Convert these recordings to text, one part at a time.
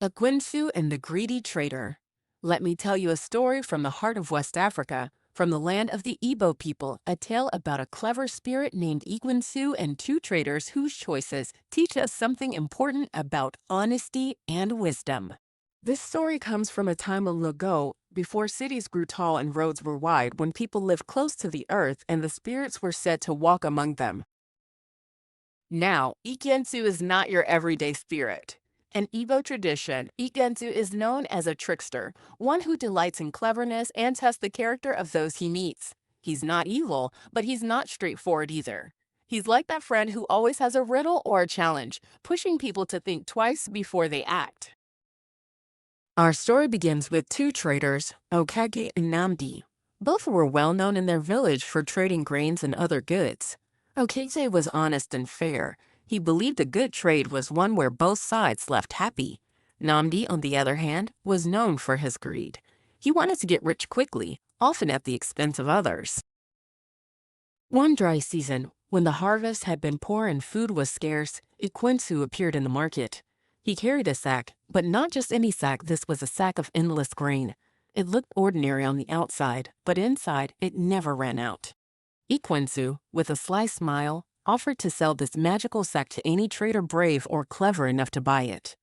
Ekwensu and the Greedy Trader. Let me tell you a story from the heart of West Africa, from the land of the Igbo people, a tale about a clever spirit named Igwensu and two traders whose choices teach us something important about honesty and wisdom. This story comes from a time long ago, before cities grew tall and roads were wide, when people lived close to the earth and the spirits were said to walk among them. Now, Ikwensu is not your everyday spirit. In Igbo tradition, Ikwensu is known as a trickster, one who delights in cleverness and tests the character of those he meets. He's not evil, but he's not straightforward either. He's like that friend who always has a riddle or a challenge, pushing people to think twice before they act. Our story begins with two traders, Okeke and Namdi. Both were well known in their village for trading grains and other goods. Okeke was honest and fair. He believed a good trade was one where both sides left happy. Namdi, on the other hand, was known for his greed. He wanted to get rich quickly, often at the expense of others. One dry season, when the harvest had been poor and food was scarce, Ikwensu appeared in the market. He carried a sack, but not just any sack. This was a sack of endless grain. It looked ordinary on the outside, but inside it never ran out. Ikwensu, with a sly smile, offered to sell this magical sack to any trader brave or clever enough to buy it.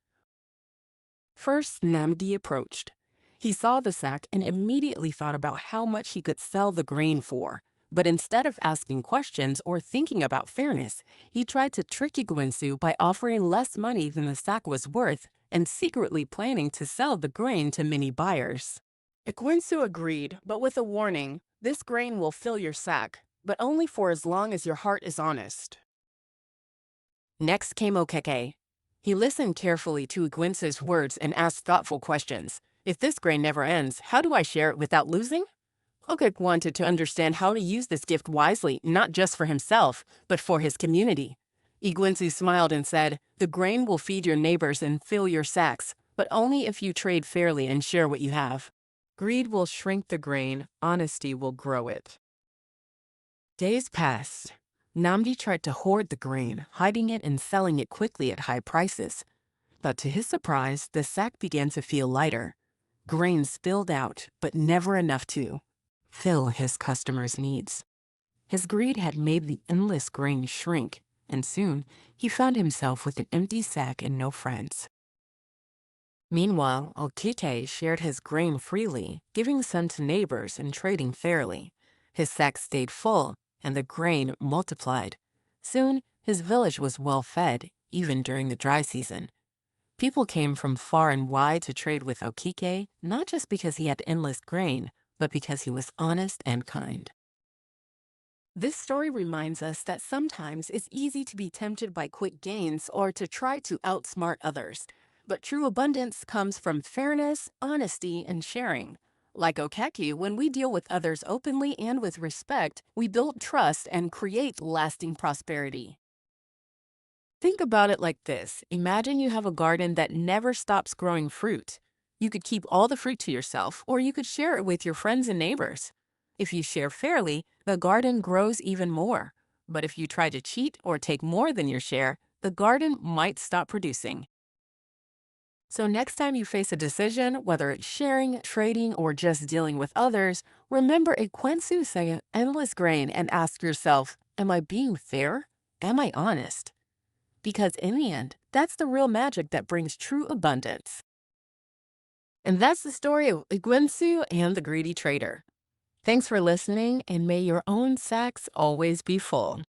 First, Namdi approached. He saw the sack and immediately thought about how much he could sell the grain for. But instead of asking questions or thinking about fairness, he tried to trick Ikwensu by offering less money than the sack was worth and secretly planning to sell the grain to many buyers. Ikwensu agreed, but with a warning: this grain will fill your sack, but only for as long as your heart is honest. Next came Okeke. He listened carefully to Ikwensu's words and asked thoughtful questions. If this grain never ends, how do I share it without losing? Okeke wanted to understand how to use this gift wisely, not just for himself, but for his community. Ikwensu smiled and said, the grain will feed your neighbors and fill your sacks, but only if you trade fairly and share what you have. Greed will shrink the grain, honesty will grow it. Days passed. Namdi tried to hoard the grain, hiding it and selling it quickly at high prices. But to his surprise, the sack began to feel lighter. Grain spilled out, but never enough to fill his customers' needs. His greed had made the endless grain shrink, and soon he found himself with an empty sack and no friends. Meanwhile, Okite shared his grain freely, giving some to neighbors and trading fairly. His sack stayed full, and the grain multiplied. Soon, his village was well fed, even during the dry season. People came from far and wide to trade with Okike, not just because he had endless grain, but because he was honest and kind. This story reminds us that sometimes it's easy to be tempted by quick gains or to try to outsmart others. But true abundance comes from fairness, honesty, and sharing. Like Okeke, when we deal with others openly and with respect, we build trust and create lasting prosperity. Think about it like this. Imagine you have a garden that never stops growing fruit. You could keep all the fruit to yourself, or you could share it with your friends and neighbors. If you share fairly, the garden grows even more. But if you try to cheat or take more than your share, the garden might stop producing. So next time you face a decision, whether it's sharing, trading, or just dealing with others, remember Ekwensu saying endless grain and ask yourself, am I being fair? Am I honest? Because in the end, that's the real magic that brings true abundance. And that's the story of Igwensu and the Greedy Trader. Thanks for listening, and may your own sacks always be full.